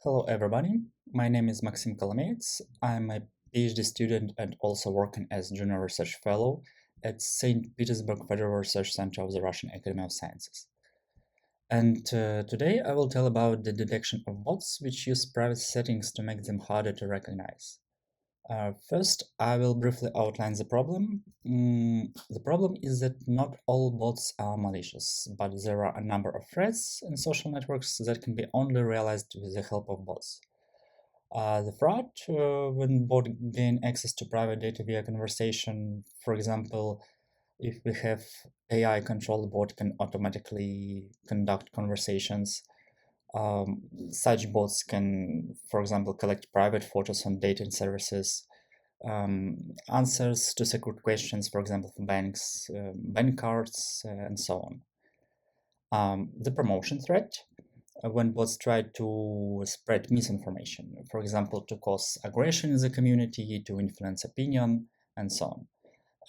Hello, everybody. My name is Maxim Kolomeets. I'm a PhD student and also working as Junior Research Fellow at St. Petersburg Federal Research Center of the Russian Academy of Sciences. And today I will tell about the detection of bots which use private settings to make them harder to recognize. First, I will briefly outline the problem. The problem is that not all bots are malicious, but there are a number of threats in social networks that can be only realized with the help of bots. The fraud, when bots gain access to private data via conversation, for example, if we have AI-controlled bot can automatically conduct conversations. Such bots can, for example, collect private photos on dating services, answers to secret questions, for example, for banks, bank cards, and so on. The promotion threat, when bots try to spread misinformation, for example, to cause aggression in the community, to influence opinion, and so on.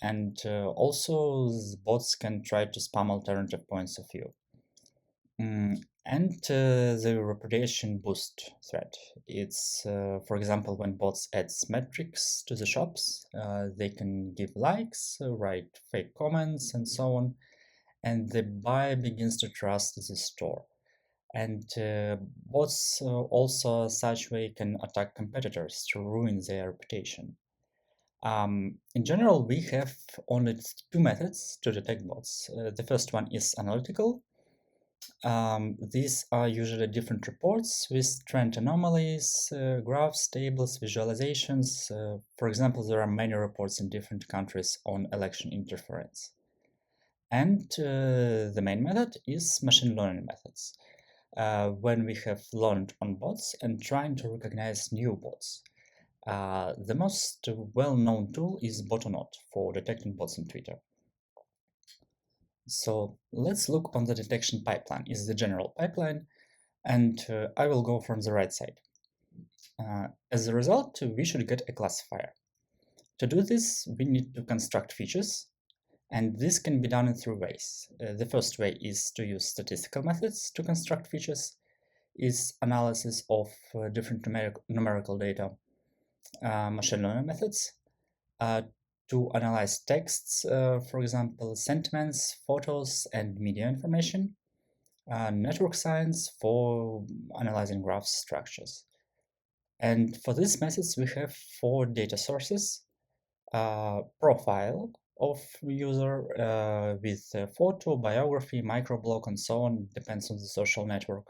And also, bots can try to spam alternative points of view. And the reputation boost threat. It's, for example, when bots add metrics to the shops, they can give likes, write fake comments, and so on. And the buyer begins to trust the store. And bots also such way can attack competitors to ruin their reputation. In general, we have only two methods to detect bots. The first one is analytical. These are usually different reports with trend anomalies, graphs, tables, visualizations. For example, there are many reports in different countries on election interference. And the main method is machine learning methods, when we have learned on bots and trying to recognize new bots. The most well-known tool is Botonaut for detecting bots in Twitter. So let's look on the detection pipeline. Is the general pipeline, and I will go from the right side. As a result, we should get a classifier. To do this, we need to construct features, and this can be done in three ways. The first way is to use statistical methods to construct features, is analysis of different numerical data, machine learning methods, to analyze texts, for example, sentiments, photos, and media information, network science for analyzing graph structures. And for these methods, we have four data sources: profile of user with photo, biography, microblog, and so on, depends on the social network.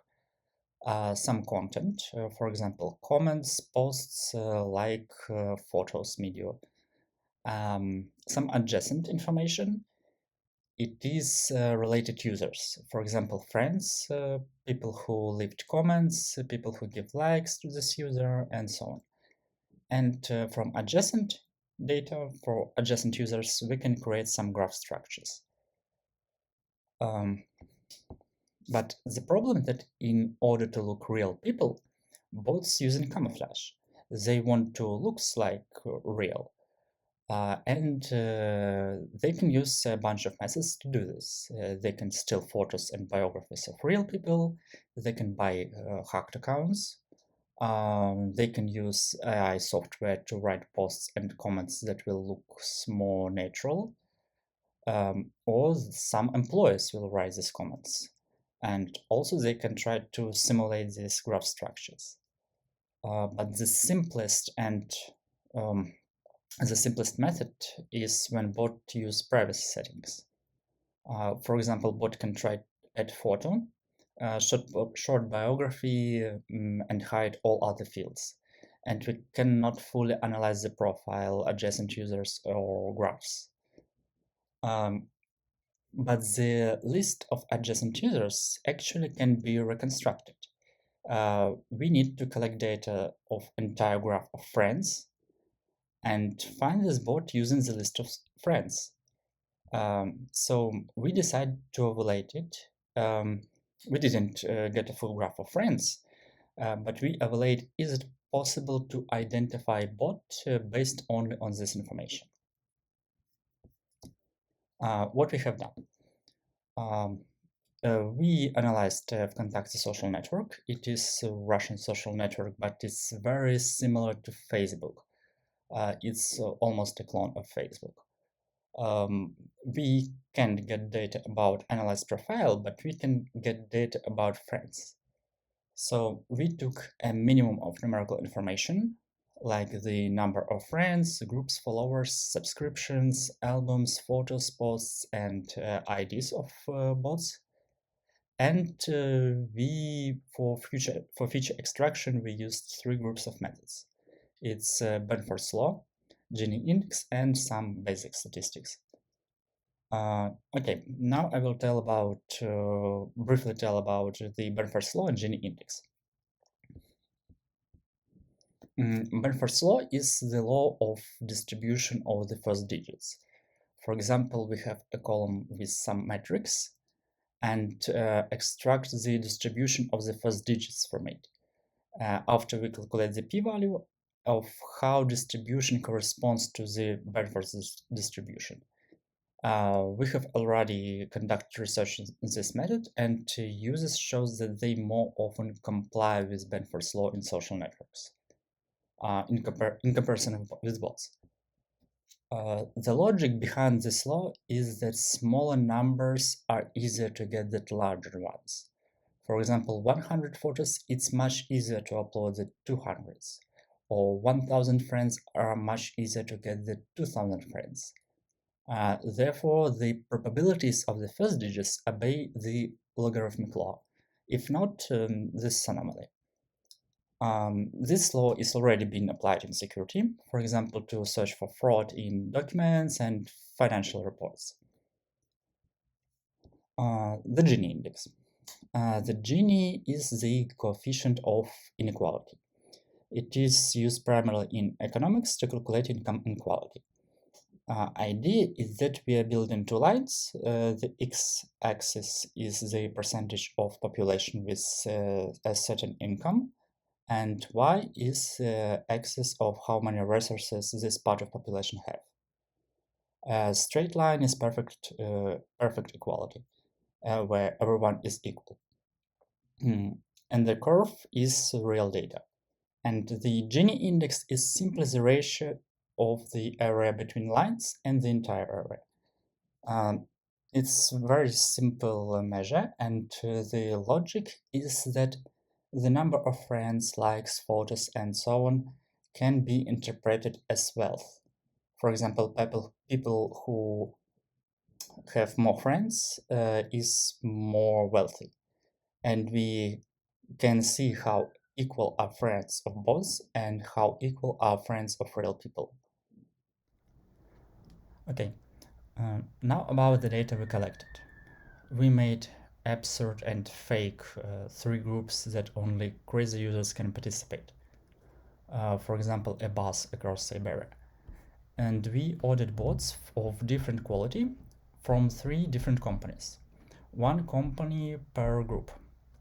Some content, for example, comments, posts, like photos, media. Some adjacent information. It is related users, for example, friends, people who left comments, people who give likes to this user, and so on. And from adjacent data for adjacent users, we can create some graph structures. But the problem is that in order to look real people, bots using camouflage. They want to look like real. And they can use a bunch of methods to do this. They can steal photos and biographies of real people. They can buy hacked accounts. They can use AI software to write posts and comments that will look more natural. Or some employers will write these comments. And also they can try to simulate these graph structures. But the simplest and the simplest method is when bot use privacy settings. For example, bot can try to add photo, short biography, and hide all other fields. And we cannot fully analyze the profile, adjacent users, or graphs. But the list of adjacent users actually can be reconstructed. We need to collect data of entire graph of friends and find this bot using the list of friends. So we decided to evaluate it. We didn't get a full graph of friends, but we evaluate, is it possible to identify bot based only on this information? What we have done. We analyzed VKontakte social network. It is a Russian social network, but it's very similar to Facebook. It's almost a clone of Facebook. We can't get data about analyzed profile, but we can get data about friends. So we took a minimum of numerical information, like the number of friends, groups, followers, subscriptions, albums, photos, posts, and IDs of bots. And we for feature extraction we used three groups of methods. It's Benford's law, Gini index, and some basic statistics. Okay, now I will briefly tell about the Benford's law and Gini index. Benford's law is the law of distribution of the first digits. For example, we have a column with some matrix and extract the distribution of the first digits from it. After we calculate the p-value of how distribution corresponds to the Benford's distribution. We have already conducted research in this method, and users shows that they more often comply with Benford's law in social networks in comparison with bots. The logic behind this law is that smaller numbers are easier to get than larger ones. For example, 100 photos, it's much easier to upload than 200s. Or 1000 friends are much easier to get than 2000 friends. Therefore, the probabilities of the first digits obey the logarithmic law. If not, this is anomaly. This law is already being applied in security, for example, to search for fraud in documents and financial reports. The Gini index. The Gini is the coefficient of inequality. It is used primarily in economics to calculate income inequality. Idea is that we are building two lines. The x-axis is the percentage of population with a certain income, and y is the axis of how many resources this part of population have. A straight line is perfect equality, where everyone is equal. And the curve is real data. And the Gini index is simply the ratio of the area between lines and the entire area. It's a very simple measure, and the logic is that the number of friends, likes, photos, and so on can be interpreted as wealth. For example, people who have more friends is more wealthy, and we can see how equal are friends of both and how equal are friends of real people. Okay, now about the data we collected. We made absurd and fake three groups that only crazy users can participate. For example, a bus across Siberia. And we ordered bots of different quality from three different companies. One company per group.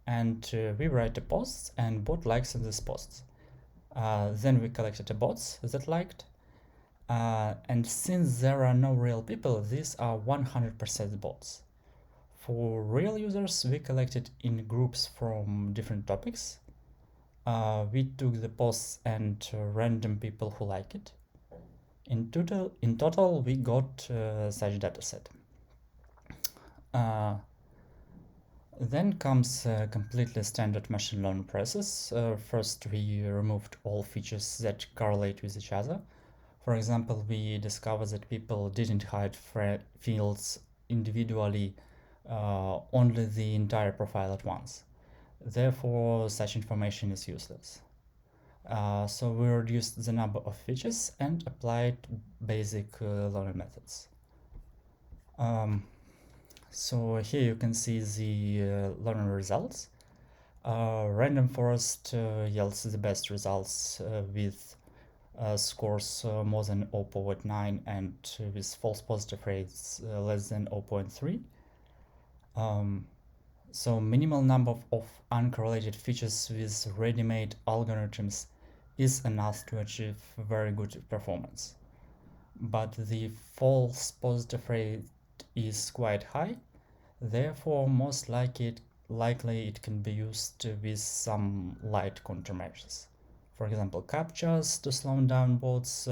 And we write a post and bot likes in these posts. Then we collected the bots that liked. And since there are no real people, these are 100% bots. For real users, we collected in groups from different topics. We took the posts and random people who like it. In total, we got such dataset. Then comes a completely standard machine learning process. First, we removed all features that correlate with each other. For example, we discovered that people didn't hide fields individually, only the entire profile at once. Therefore, such information is useless. So we reduced the number of features and applied basic learning methods. So here you can see the learning results. Random forest yields the best results with scores more than 0.9 and with false positive rates less than 0.3. So minimal number of uncorrelated features with ready-made algorithms is enough to achieve very good performance. But the false positive rate is quite high, Therefore, most likely it can be used with some light countermeasures. For example, captchas to slow down bots,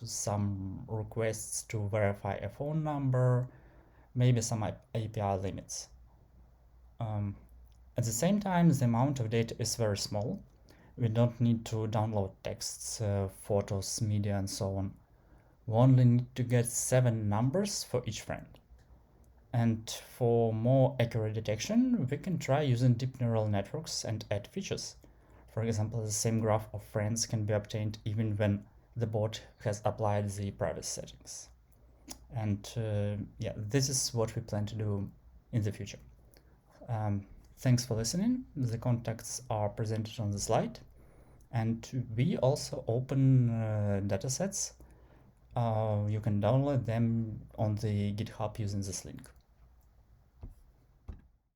some requests to verify a phone number, maybe some API limits. At the same time, the amount of data is very small. We don't need to download texts, photos, media, and so on. We only need to get 7 numbers for each friend. And for more accurate detection, we can try using deep neural networks and add features. For example, the same graph of friends can be obtained even when the bot has applied the privacy settings. And yeah, this is what we plan to do in the future. Thanks for listening. The contacts are presented on the slide. And we also open datasets. You can download them on the GitHub using this link.